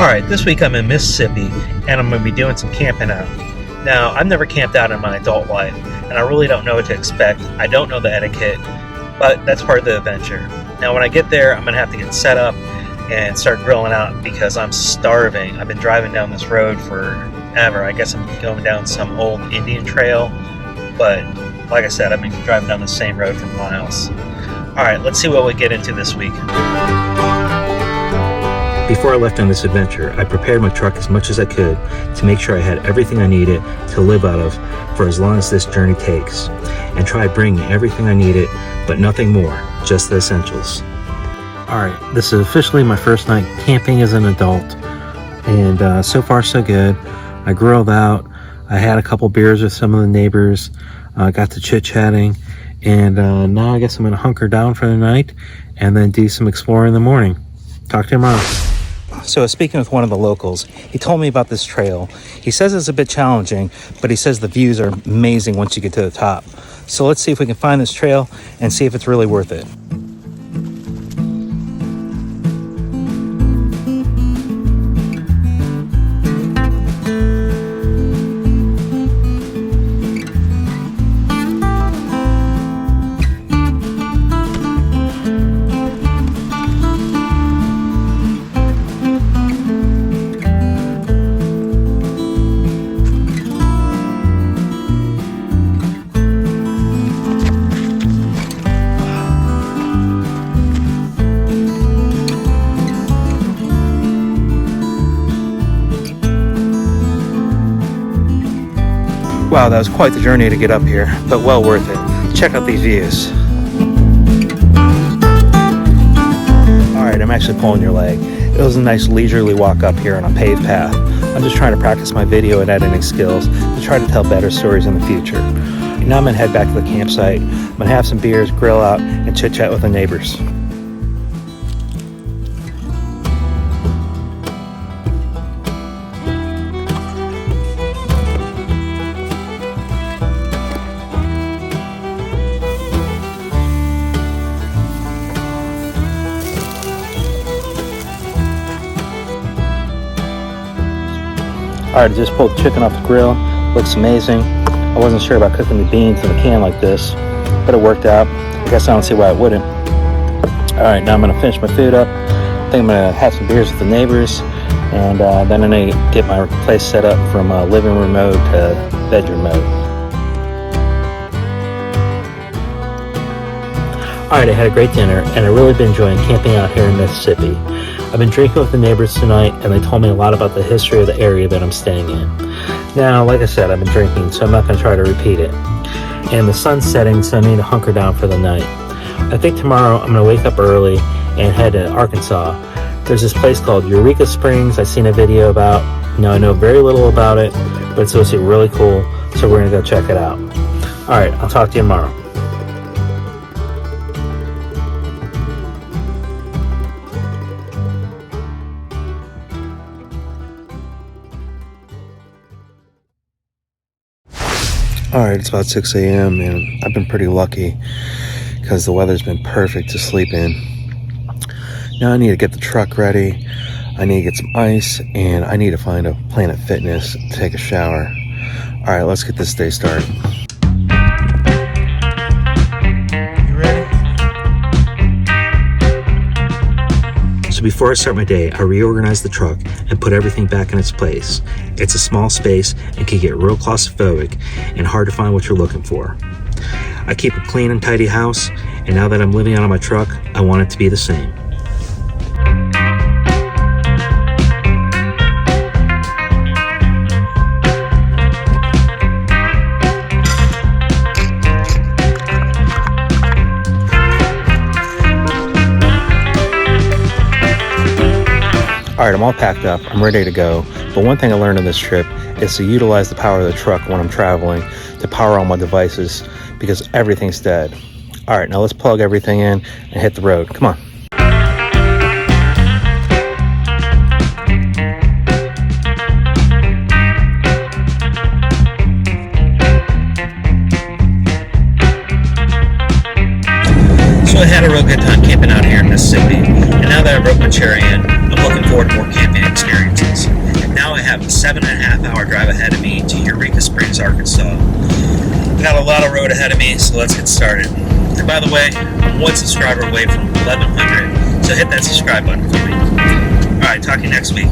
Alright, this week I'm in Mississippi and I'm going to be doing some camping out. Now, I've never camped out in my adult life and I really don't know what to expect. I don't know the etiquette, but that's part of the adventure. Now, when I get there, I'm going to have to get set up and start grilling out because I'm starving. I've been driving down this road forever. I guess I'm going down some old Indian trail, but like I said, I've been driving down the same road for miles. Alright, let's see what we get into this week. Before I left on this adventure, I prepared my truck as much as I could to make sure I had everything I needed to live out of for as long as this journey takes, and try bringing everything I needed, but nothing more, just the essentials. Alright, this is officially my first night camping as an adult, and so far so good. I grilled out, I had a couple beers with some of the neighbors, got to chit-chatting, and now I guess I'm going to hunker down for the night and then do some exploring in the morning. Talk to you tomorrow. So I was speaking with one of the locals. He told me about this trail. He says it's a bit challenging, but he says the views are amazing once you get to the top. So let's see if we can find this trail and see if it's really worth it. Wow, that was quite the journey to get up here, but well worth it. Check out these views. Alright, I'm actually pulling your leg. It was a nice leisurely walk up here on a paved path. I'm just trying to practice my video and editing skills to try to tell better stories in the future. Now I'm going to head back to the campsite. I'm going to have some beers, grill out, and chit-chat with the neighbors. Alright, I just pulled the chicken off the grill. Looks amazing. I wasn't sure about cooking the beans in a can like this, but it worked out. I guess I don't see why it wouldn't. Alright, now I'm going to finish my food up. I think I'm going to have some beers with the neighbors, and then I'm going to get my place set up from living room mode to bedroom mode. Alright, I had a great dinner, and I've really been enjoying camping out here in Mississippi. I've been drinking with the neighbors tonight, and they told me a lot about the history of the area that I'm staying in. Now, like I said, I've been drinking, so I'm not going to try to repeat it. And the sun's setting, so I need to hunker down for the night. I think tomorrow I'm going to wake up early and head to Arkansas. There's this place called Eureka Springs I've seen a video about. Now, I know very little about it, but it's supposed to be really cool, so we're going to go check it out. Alright, I'll talk to you tomorrow. Alright, it's about 6 a.m. and I've been pretty lucky because the weather's been perfect to sleep in. Now I need to get the truck ready, I need to get some ice, and I need to find a Planet Fitness to take a shower. Alright, let's get this day started. So before I start my day, I reorganize the truck and put everything back in its place. It's a small space and can get real claustrophobic and hard to find what you're looking for. I keep a clean and tidy house, and now that I'm living out of my truck, I want it to be the same. Alright, I'm all packed up, I'm ready to go, but one thing I learned on this trip is to utilize the power of the truck when I'm traveling to power all my devices, because everything's dead. Alright, now let's plug everything in and hit the road. Come on. So I had a real good time camping out here in Mississippi, and now that I broke my chair in, I'm looking forward to more camping experiences. have a 7.5 hour drive ahead of me to Eureka Springs, Arkansas. I got a lot of road ahead of me, so let's get started. And by the way, I'm one subscriber away from 1,100, so hit that subscribe button for me. Alright, talk to you next week.